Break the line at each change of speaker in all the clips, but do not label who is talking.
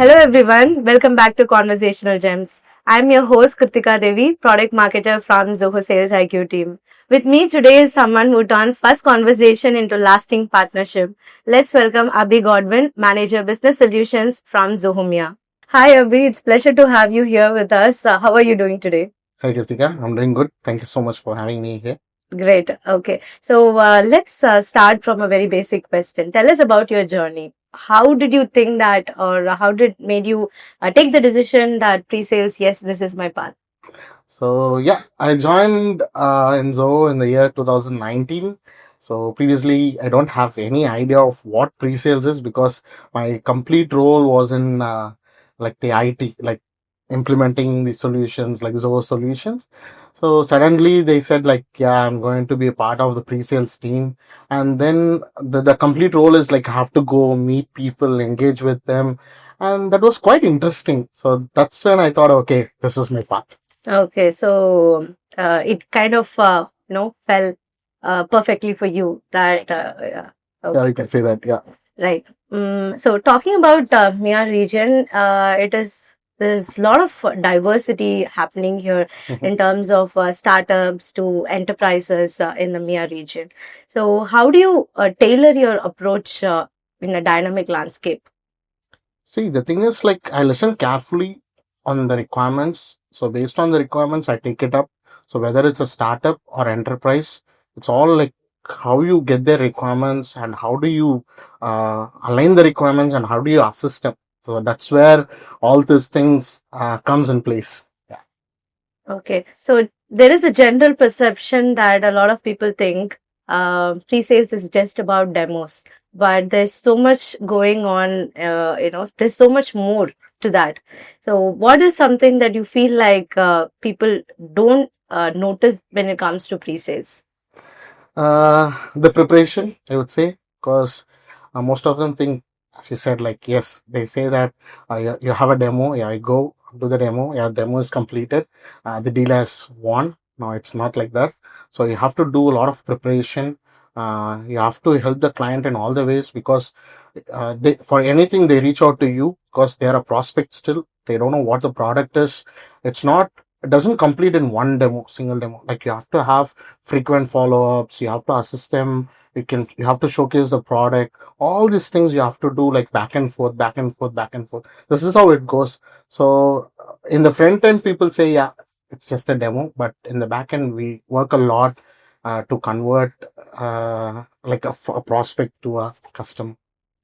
Hello everyone, welcome back to Conversational Gems. I'm your host Kiruthika Devi, product marketer from Zoho SalesIQ team. With me today is someone who turns first conversation into lasting partnership. Let's welcome Abi Godwin, Manager Business Solutions from Zoho MEA. Hi Abi, it's pleasure to have you here with us. How are you doing today?
Hi Kiruthika, I'm doing good. Thank you so much for having me here.
Great. Okay. So let's start from a very basic question. Tell us about your journey. How did you think that, or how did made you take the decision that pre-sales? Yes, this is my path.
So yeah, I joined in Zoho in the year 2019. So previously, I don't have any idea of what pre-sales is because my complete role was in like the IT, like implementing the solutions, like Zoho solutions. So suddenly they said like, yeah, I'm going to be a part of the pre-sales team. And then the complete role is like, I have to go meet people, engage with them. And that was quite interesting. So that's when I thought, okay, this is my path.
Okay, so it kind of fell perfectly for you. That
Yeah,
okay,
you can say that. Yeah.
right. So talking about MEA region, it is there's a lot of diversity happening here
Mhm.
in terms of startups to enterprises in the MEA region. So how do you tailor your approach in a dynamic landscape?
See, the thing is like I listen carefully on the requirements. So based on the requirements, I take it up. So whether it's a startup or enterprise, it's all like how you get their requirements and how do you align the requirements and how do you assist them. So that's where all these things comes in place. Yeah.
Okay, so there is a general perception that a lot of people think pre-sales is just about demos, but there's so much going on. There's so much more to that. So, what is something that you feel like people don't notice when it comes to pre-sales?
The preparation, I would say, because most of them think, as you said, like, yes, they say that you have a demo, yeah, I go do the demo, yeah, demo is completed, the deal has won. No, it's not like that. So you have to do a lot of preparation. You have to help the client in all the ways because for anything they reach out to you because they are a prospect still. They don't know what the product is. It's not. It doesn't complete in one demo, single demo. Like you have to have frequent follow-ups, you have to assist them, you have to showcase the product, all these things you have to do like back and forth, back and forth, back and forth. This is how it goes. So in the front end people say, yeah, it's just a demo, but in the back end we work a lot to convert like a prospect to a customer.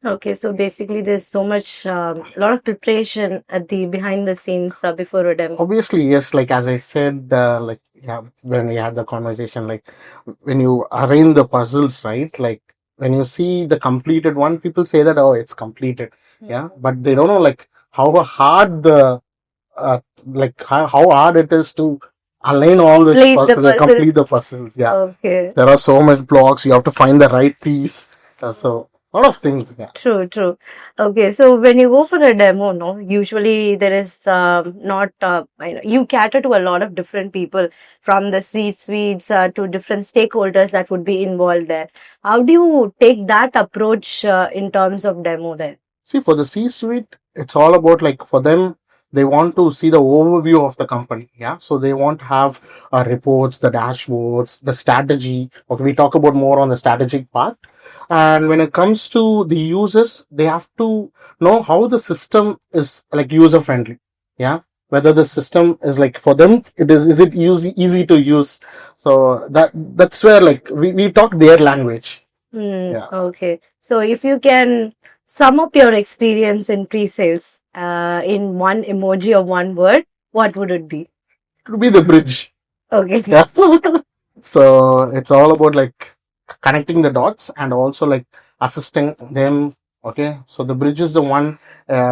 Okay, so basically, there's so much, lot of preparation at the behind the scenes before a demo.
Obviously, yes, like as I said, like yeah, when we had the conversation, like when you arrange the puzzles, right? Like when you see the completed one, people say that, oh, it's completed. Yeah, but they don't know like how hard how hard it is to align all the
Complete the
puzzles,
puzzle.
complete the puzzles. Yeah,
Okay.
there are so much blocks. You have to find the right piece. So a lot of things. Yeah.
True, true. Okay, so when you go for a demo, no, usually there is not, you cater to a lot of different people from the C-suites to different stakeholders that would be involved there. How do you take that approach in terms of demo there?
See, for the C-suite, it's all about like for them, they want to see the overview of the company. Yeah. So they want to have reports, the dashboards, the strategy. Okay. We talk about more on the strategic part. And when it comes to the users, they have to know how the system is like user friendly. Yeah. Whether the system is like for them, is it easy to use? So that's where like we talk their language. Yeah.
Okay. So if you can sum up your experience in pre-sales in one emoji or one word, what would it be?
It would be the bridge.
Okay.
Yeah. So it's all about like connecting the dots and also like assisting them. Okay. So the bridge is the one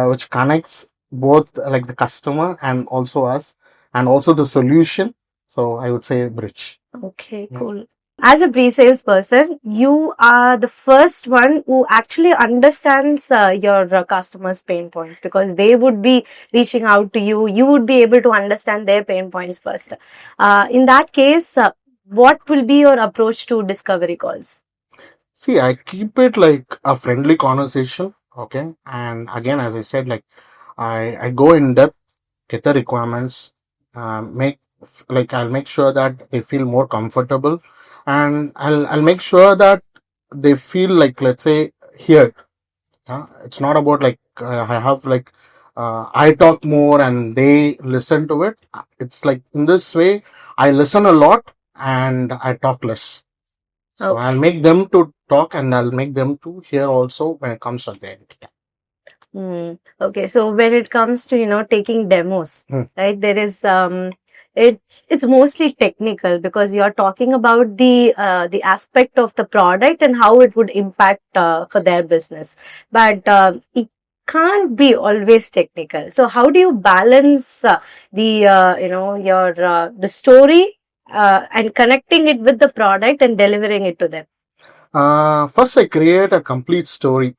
which connects both like the customer and also us and also the solution. So I would say bridge.
Okay,
Yeah.
cool. As a pre-sales person, you are the first one who actually understands your customers' pain points because they would be reaching out to you. You would be able to understand their pain points first. In that case, what will be your approach to discovery calls?
See, I keep it like a friendly conversation. Okay. And again, as I said, like I go in depth, get the requirements, I'll make sure that they feel more comfortable, and I'll make sure that they feel like, let's say, here. Yeah, it's not about like I have like I talk more and they listen to it. It's like in this way, I listen a lot and I talk less. So
Okay.
I'll make them to talk and I'll make them to hear also when it comes to the end.
Okay, so when it comes to, taking demos,
Hmm.
right, there is it's mostly technical because you're talking about the aspect of the product and how it would impact for their business. But it can't be always technical. So how do you balance the your the story and connecting it with the product and delivering it to them?
First, I create a complete story.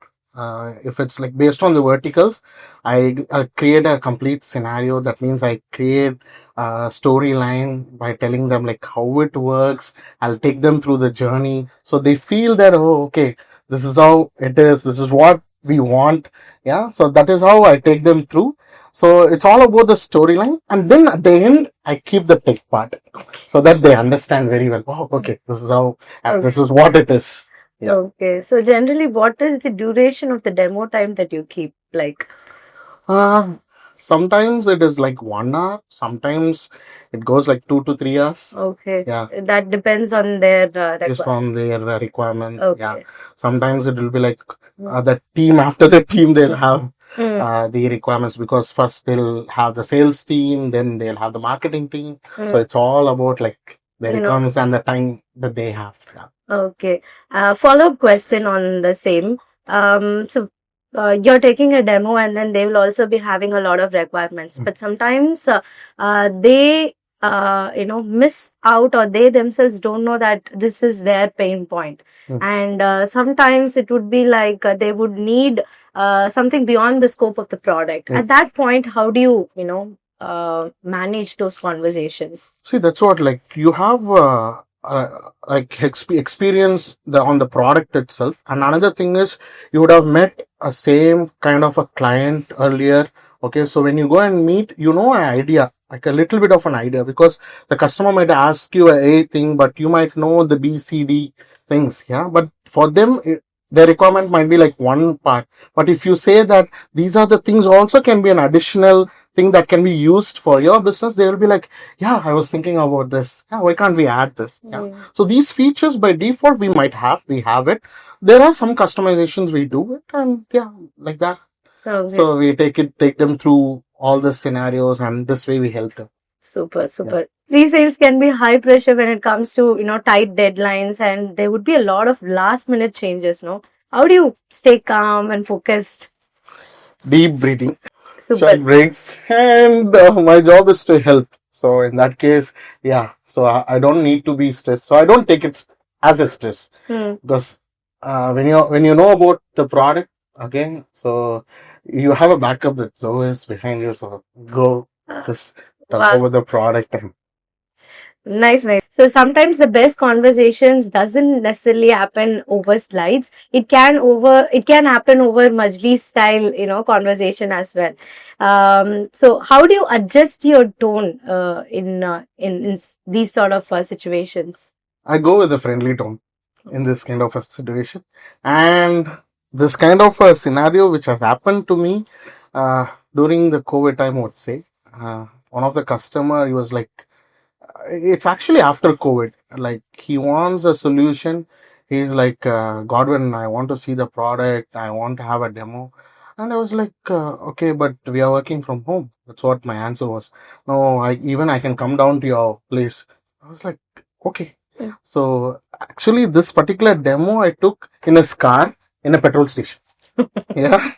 If it's like based on the verticals, I create a complete scenario. That means I create a storyline by telling them like how it works. I'll take them through the journey so they feel that, oh, okay, this is how it is. This is what we want. Yeah. So that is how I take them through. So it's all about the storyline, and then at the end, I keep the tech part so that they understand very well. Oh, okay, this is how, this is what it is. Yeah.
Okay, so generally, what is the duration of the demo time that you keep? Like,
Uh, Sometimes it is like 1 hour. Sometimes it goes like 2 to 3 hours.
okay,
Yeah,
that depends on their
based on their requirement. Yeah.
Okay.
Sometimes it will be like the team after the team they'll have
Mm,
the requirements, because first they'll have the sales team, then they'll have the marketing team. So it's all about like the requirements and the time that they have. Yeah.
Okay. Follow-up question on the same. So you're taking a demo and then they will also be having a lot of requirements. But sometimes they miss out, or they themselves don't know that this is their pain point. And sometimes it would be like they would need something beyond the scope of the product. At that point, how do you, manage those conversations?
See, that's what, like, you have experience on the product itself, and another thing is you would have met a same kind of a client earlier. Okay, so when you go and meet, an idea, like a little bit of an idea, because the customer might ask you a thing, but you might know the B, C, D things. Yeah, but for them, their requirement might be like one part. But if you say that these are the things also can be an additional thing that can be used for your business, they will be like, yeah, I was thinking about this. Yeah, why can't we add this? Yeah. So these features by default we have it. There are some customizations we do it, and yeah, like that.
Okay.
So we take them through all the scenarios, and this way we help them.
Super. Pre-sales can be high pressure when it comes to, tight deadlines, and there would be a lot of last minute changes, no? How do you stay calm and focused?
Deep breathing,
Super.
short breaks, and my job is to help. So in that case, yeah, so I don't need to be stressed. So I don't take it as a stress, because when you know about the product, again, so you have a backup that Zoho is behind you. So go just talk over the product.
Nice. So sometimes the best conversations doesn't necessarily happen over slides. It can happen over Majlis-style, conversation as well. So how do you adjust your tone in these sort of situations?
I go with a friendly tone in this kind of a situation, and this kind of a scenario which has happened to me during the COVID time, I would say. One of the customer, he was like, it's actually after COVID. Like, he wants a solution. He's like, Godwin, I want to see the product. I want to have a demo. And I was like, okay, but we are working from home. That's what my answer was. No, I can come down to your place. I was like, okay. So actually, this particular demo I took in a car in a petrol station. Yeah.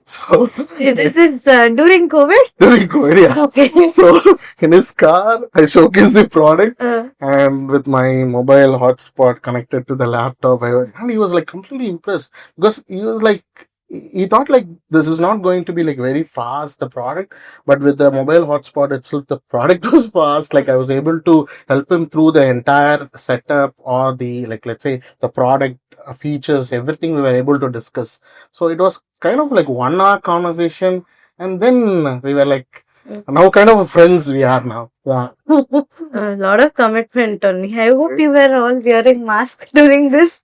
So
This is during COVID?
During COVID, yeah.
Okay.
So in his car, I showcased the product, and with my mobile hotspot connected to the laptop, and he was like completely impressed, because he was like, he thought like this is not going to be like very fast, the product, but with the mobile hotspot itself, the product was fast. Like, I was able to help him through the entire setup, or the, like, let's say, the product features, everything we were able to discuss. So it was kind of like 1 hour conversation, And then we were like, now kind of friends we are now. Yeah.
A lot of commitment, Tony. I hope you were all wearing masks during this.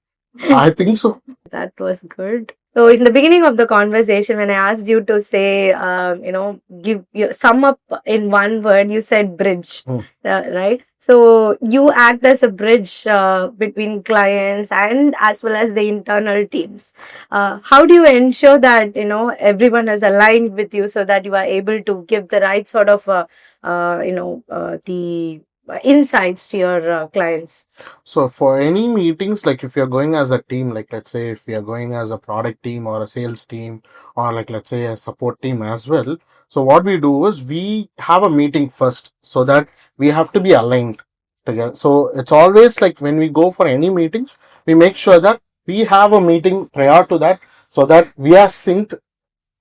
I think so.
That was good. So, in the beginning of the conversation, when I asked you to say, give you sum up in one word, you said bridge, right? So, you act as a bridge between clients and as well as the internal teams. How do you ensure that everyone is aligned with you so that you are able to give the right sort of the insights to your clients?
So for any meetings, like if you're going as a team, like let's say if we are going as a product team or a sales team, or like let's say a support team as well. So what we do is we have a meeting first so that we have to be aligned together. So it's always like when we go for any meetings, we make sure that we have a meeting prior to that so that we are synced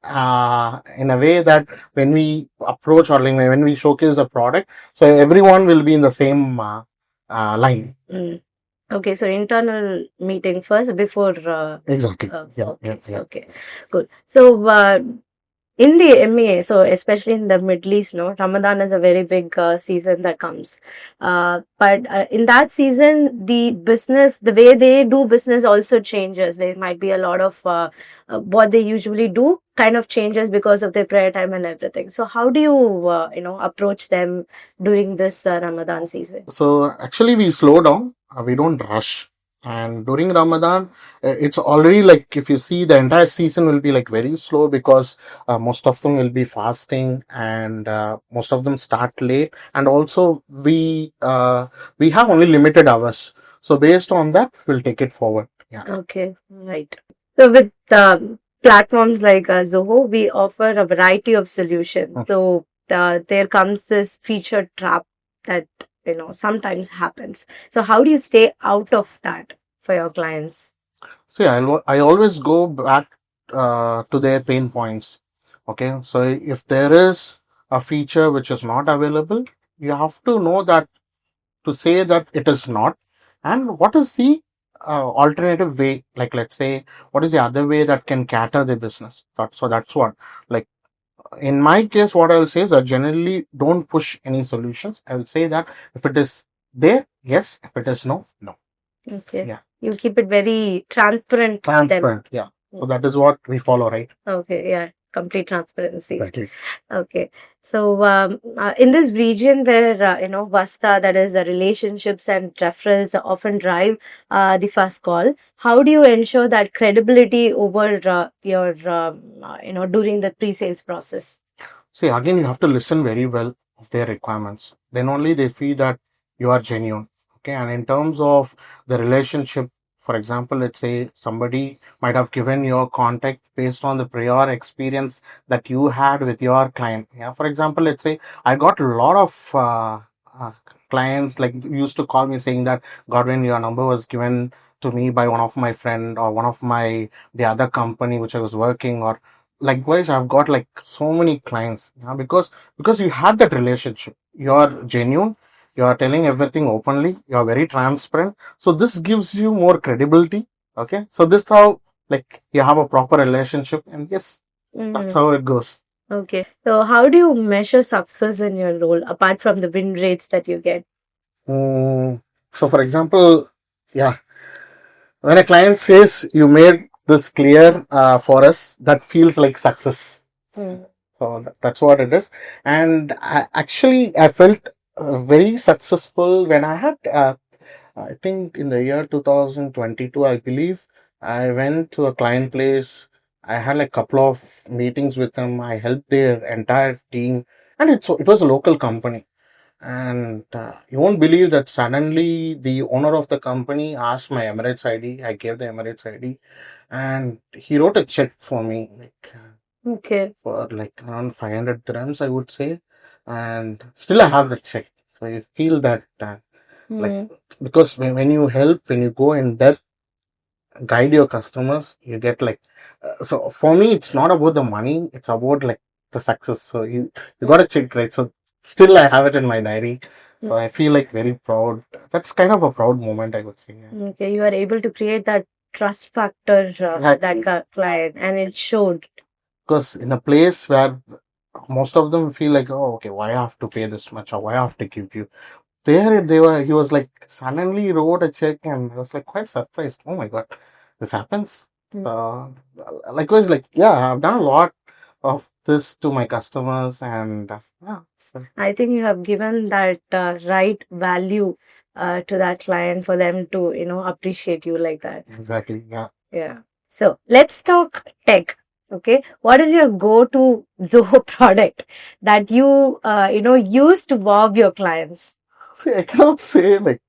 in a way that when we approach or like when we showcase a product, so everyone will be in the same line.
Okay, so internal meeting first before.
Exactly.
Okay, good. So in the MEA, so especially in the Middle East, Ramadan is a very big season that comes. But in that season, the way they do business also changes. There might be a lot of what they usually do kind of changes because of their prayer time and everything. So how do you, approach them during this Ramadan season?
So actually we slow down, we don't rush. And during Ramadan, it's already like if you see the entire season will be like very slow because most of them will be fasting and most of them start late. And also we have only limited hours. So based on that, we'll take it forward. Yeah.
Okay, right. So with platforms like Zoho, we offer a variety of solutions. So there comes this feature trap that sometimes happens. So how do you stay out of that for your clients?
See, I always go back to their pain points. Okay, so if there is a feature which is not available, you have to know that to say that it is not, and what is the alternative way, like let's say what is the other way that can cater the business. So that's what, like in my case, what I will say is I generally don't push any solutions. I will say that if it is there, yes; if it is no, no.
Okay.
Yeah.
You keep it very transparent.
Yeah. So that is what we follow, right?
Okay, yeah, complete transparency.
Exactly.
Okay, so in this region where Vasta, that is the relationships and referrals often drive the first call, how do you ensure that credibility over your during the pre-sales process?
See, again, you have to listen very well of their requirements. Then only they feel that you are genuine. Okay, and in terms of the relationship, for example, let's say somebody might have given your contact based on the prior experience that you had with your client. Yeah, for example, let's say I got a lot of clients like used to call me saying that Godwin, your number was given to me by one of my friend or one of the other company which I was working, or likewise I've got like so many clients, because you had that relationship, you're genuine, you're telling everything openly, you're very transparent, so this gives you more credibility. Okay, so this how like you have a proper relationship, and yes, that's how it goes.
Okay, so how do you measure success in your role apart from the win rates that you get?
So for example, yeah, when a client says you made this clear for us, that feels like success. So that's what it is. And I felt very successful when I had, I think in the year 2022, I believe, I went to a client place. I had like a couple of meetings with them. I helped their entire team, and it was a local company. And you won't believe that suddenly the owner of the company asked my Emirates ID. I gave the Emirates ID, and he wrote a check for me, like
Okay.
for like around 500 dirhams, I would say. And still, I have the check. So I feel that, like, because when you help, when you go in depth, guide your customers, you get like, so for me, it's not about the money, it's about like the success. So you got to check, right? So still, I have it in my diary. So I feel like very proud. That's kind of a proud moment, I would say. Yeah.
Okay, you are able to create that trust factor that client, and it showed.
Because in a place where most of them feel like, oh, okay, why I have to pay this much or why I have to give you. There they were, he was like, suddenly wrote a check and I was like quite surprised. Oh my God, this happens. Uh, Likewise, like, yeah, I've done a lot of this to my customers and yeah. So,
I think you have given that right value to that client for them to, appreciate you like that.
exactly, yeah.
Yeah. So let's talk tech. Okay. What is your go-to Zoho product that you, use to wow your clients?
See, I cannot say like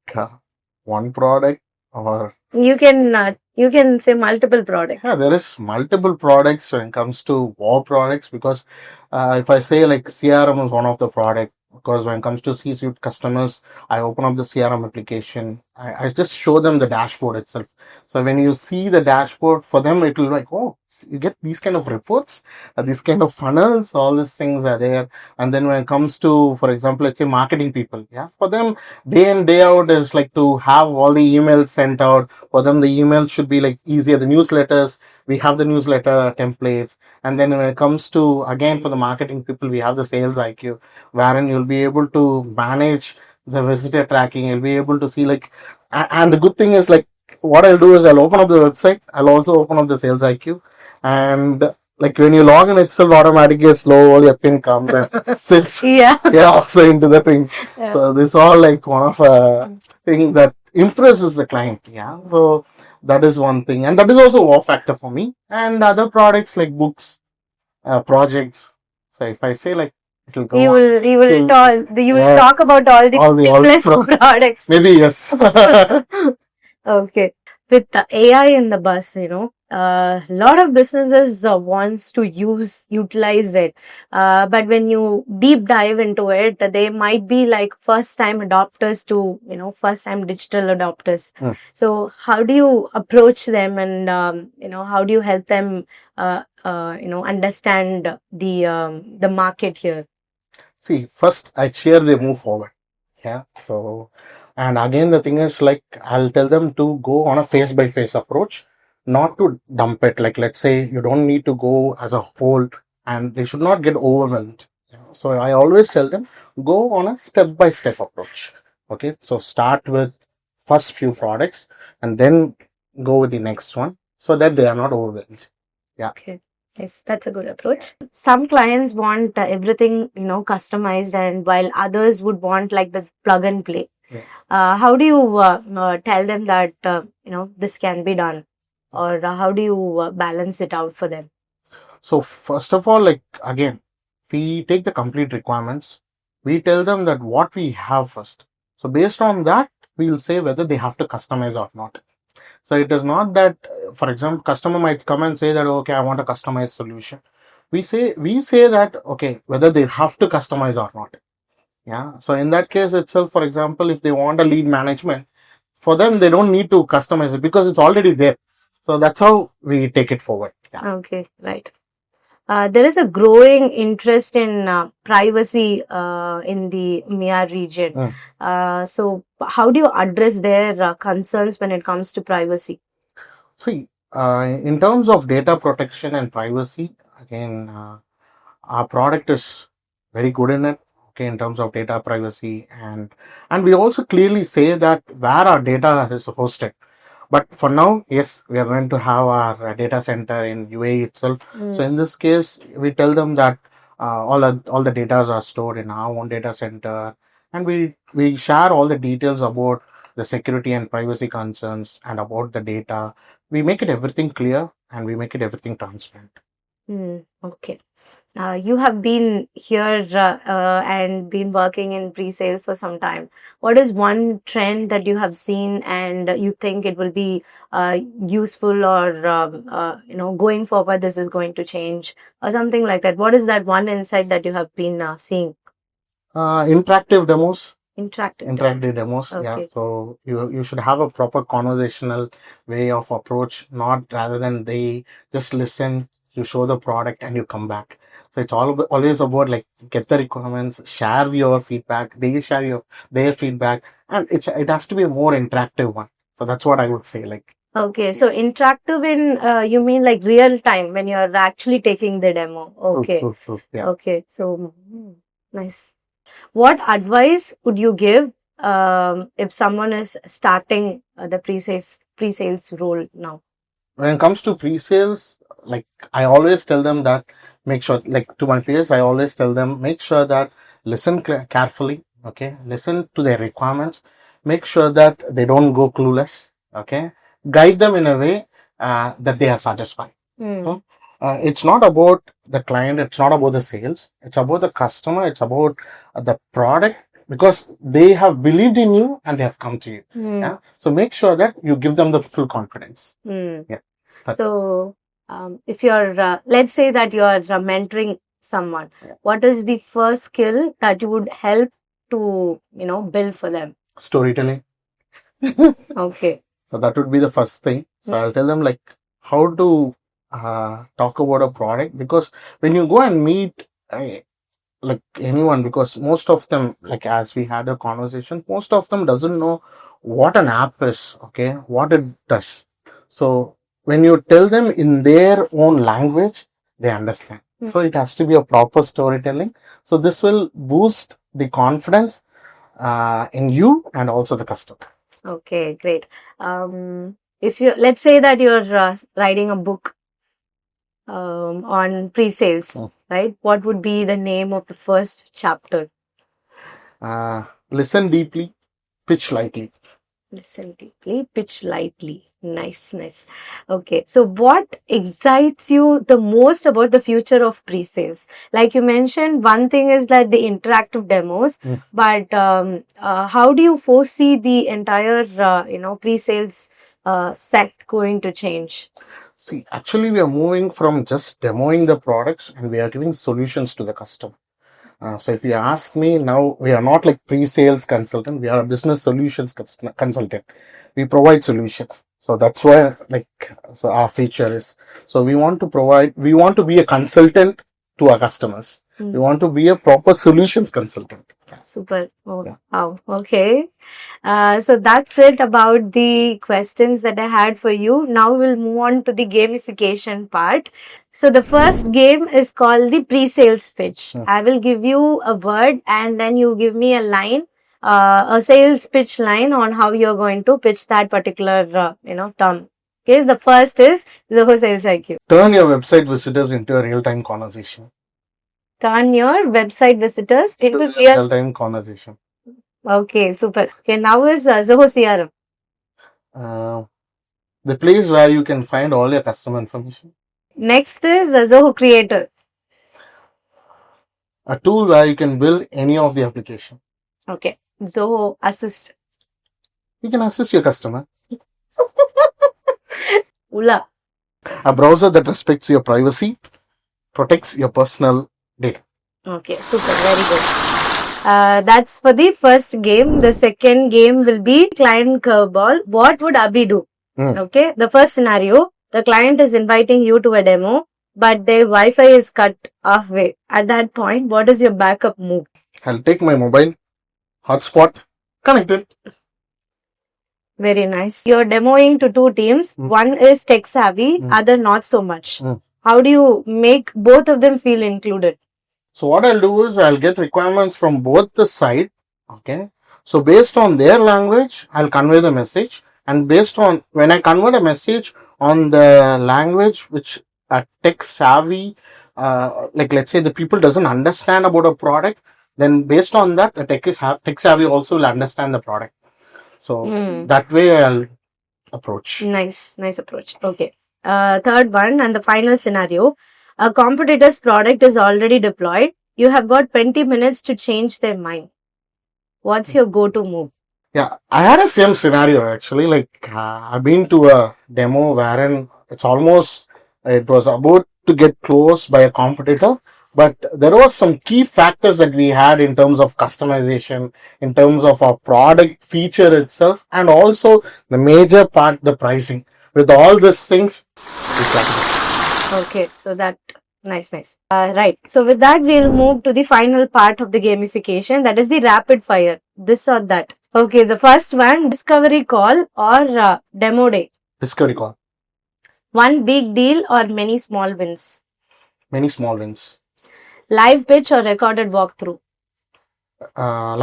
one product or
You can say multiple products.
yeah, there is multiple products when it comes to war products because if I say like CRM is one of the product because when it comes to C-suite customers, I open up the CRM application. I just show them the dashboard itself. So when you see the dashboard for them, it will like, oh, you get these kind of reports, these kind of funnels, all these things are there. And then when it comes to, for example, let's say marketing people, yeah, for them day in day out is like to have all the emails sent out. For them, the emails should be like easier. The newsletters, we have the newsletter templates. And then when it comes to, again, for the marketing people, we have the sales IQ, wherein you'll be able to manage the visitor tracking. You'll be able to see like, and the good thing is like, what I'll do is I'll open up the website. I'll also open up the sales IQ. And like when you log in itself automatically slow, all your pin comes and sits
Yeah.
also into the thing.
Yeah.
So this all like one of a thing that impresses the client. Yeah. So that is one thing. And that is also a wow factor for me. And other products like books, projects. So if I say like it'll go
You will
yes,
talk about all the
all
fitness products.
maybe yes.
Okay. With the AI in the bus, a lot of businesses wants to utilize it. But when you deep dive into it, they might be like first time adopters to, first time digital adopters. So how do you approach them and, how do you help them, understand the market here?
See, first I cheer they move forward. Yeah. So, and again, the thing is like, I'll tell them to go on a face by face approach, not to dump it. Like, let's say you don't need to go as a whole and they should not get overwhelmed. Yeah. So I always tell them go on a step by step approach. Okay. So start with first few products and then go with the next one so that they are not overwhelmed. Yeah.
Okay. Yes, that's a good approach. Some clients want everything, customized, and while others would want like the plug and play.
Yeah.
How do you tell them that, this can be done? Or how do you balance it out for them?
So first of all, like again, we take the complete requirements. We tell them that what we have first. So based on that, we'll say whether they have to customize or not. So it is not that, for example, customer might come and say that, okay, I want a customized solution. We say that, okay, whether they have to customize or not. Yeah. So in that case itself, for example, if they want a lead management, for them, they don't need to customize it because it's already there. So that's how we take it forward. Yeah.
Okay, right. There is a growing interest in privacy in the MEA region. So, how do you address their concerns when it comes to privacy?
See, in terms of data protection and privacy, again, our product is very good in it. Okay, in terms of data privacy, and we also clearly say that where our data is hosted. But for now, yes, we are going to have our data center in UAE itself. So in this case, we tell them that all the data are stored in our own data center, and we share all the details about the security and privacy concerns and about the data. We make it everything clear and we make it everything transparent.
Okay. You have been here and been working in pre-sales for some time. What is one trend that you have seen and you think it will be useful or, going forward, this is going to change or something like that? What is that one insight that you have been seeing?
Interactive demos.
Interactive
demos.
Okay.
Yeah. So you should have a proper conversational way of approach, not rather than they just listen, you show the product and you come back. So it's always about like get the requirements, share your feedback, they share their feedback, and it has to be a more interactive one. So that's what I would say. Like
Okay, so interactive in you mean like real time when you're actually taking the demo. Okay.
True. Yeah.
Okay, so nice. What advice would you give if someone is starting the pre-sales role now?
When it comes to pre-sales, like I always tell them that make sure, like to my peers, I always tell them make sure that listen carefully, okay, listen to their requirements, make sure that they don't go clueless, okay, guide them in a way that they are satisfied. So, it's not about the client, it's not about the sales, it's about the customer, it's about the product, because they have believed in you and they have come to you. Yeah. So make sure that you give them the full confidence. Yeah.
So if you're, let's say that you're mentoring someone, what is the first skill that you would help to, build for them?
Storytelling.
Okay.
So that would be the first thing. So I'll tell them like how to talk about a product, because when you go and meet like anyone, because most of them, like as we had a conversation, most of them doesn't know what an app is, okay, what it does. So when you tell them in their own language, they understand. So it has to be a proper storytelling. So this will boost the confidence in you and also the customer.
Okay, great. If you, let's say that you're writing a book on pre-sales, right? What would be the name of the first chapter?
Listen deeply, pitch lightly.
Listen deeply, pitch lightly. Nice. Okay, so what excites you the most about the future of pre-sales? Like you mentioned, one thing is that the interactive demos, but how do you foresee the entire, pre-sales set going to change?
See, actually, we are moving from just demoing the products and we are giving solutions to the customer. So if you ask me now, we are not like pre-sales consultant, we are a business solutions consultant. We provide solutions. So that's why so our feature is. So we want to be a consultant to our customers. We want to be a proper solutions consultant.
Super. Wow. Okay. So that's it about the questions that I had for you. Now we'll move on to the gamification part. So the first game is called the pre-sales pitch. I will give you a word and then you give me a line, a sales pitch line on how you're going to pitch that particular, term. Okay. The first is Zoho SalesIQ.
Turn your website visitors into a real-time conversation.
Turn your website visitors into
real-time conversation.
Okay, super. Okay, now is Zoho CRM.
The place where you can find all your customer information.
Next is Zoho Creator.
A tool where you can build any of the application.
Okay, Zoho Assist.
You can assist your customer.
Ula.
A browser that respects your privacy, protects your personal data.
Okay, super, very good. That's for the first game. The second game will be client curveball. What would Abi do? Okay, the first scenario, the client is inviting you to a demo, but their Wi-Fi is cut halfway. At that point, what is your backup move?
I'll take my mobile, hotspot, connect it.
Very nice. You're demoing to two teams. One is tech savvy, other not so much. How do you make both of them feel included?
So what I'll do is I'll get requirements from both the side. Okay. So based on their language, I'll convey the message. And based on when I convert a message on the language which a tech savvy, like let's say the people doesn't understand about a product, then based on that, the tech savvy also will understand the product. So that way I'll approach.
Nice approach. Okay. Third one and the final scenario. A competitor's product is already deployed. You have got 20 minutes to change their mind. What's your go-to move?
Yeah, I had a same scenario actually. Like I've been to a demo wherein it was about to get closed by a competitor, but there was some key factors that we had in terms of customization, in terms of our product feature itself, and also the major part, the pricing. With all these things, we practice.
Okay, so that nice. Right. So with that, we'll move to the final part of the gamification. That is the rapid fire. This or that. Okay, the first one, discovery call or demo day.
discovery call.
One big deal or many small wins?
Many small wins.
Live pitch or recorded walkthrough?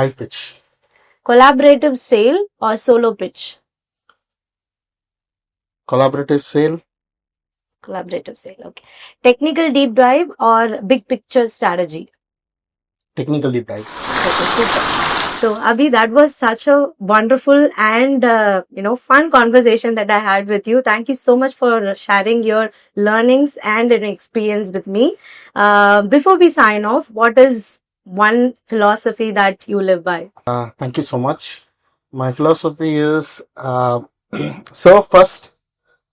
Live pitch.
Collaborative sale or solo pitch?
Collaborative sale.
Collaborative sale, okay. Technical deep dive or big picture strategy?
Technical deep dive.
Okay, super. So, Abhi, that was such a wonderful and fun conversation that I had with you. Thank you so much for sharing your learnings and an experience with me. Before we sign off, what is one philosophy that you live by?
Thank you so much. My philosophy is serve first,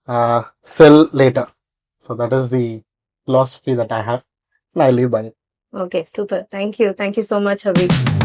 sell later. So that is the philosophy that I have, and I live by it.
Okay, super. Thank you. Thank you so much, Abhi.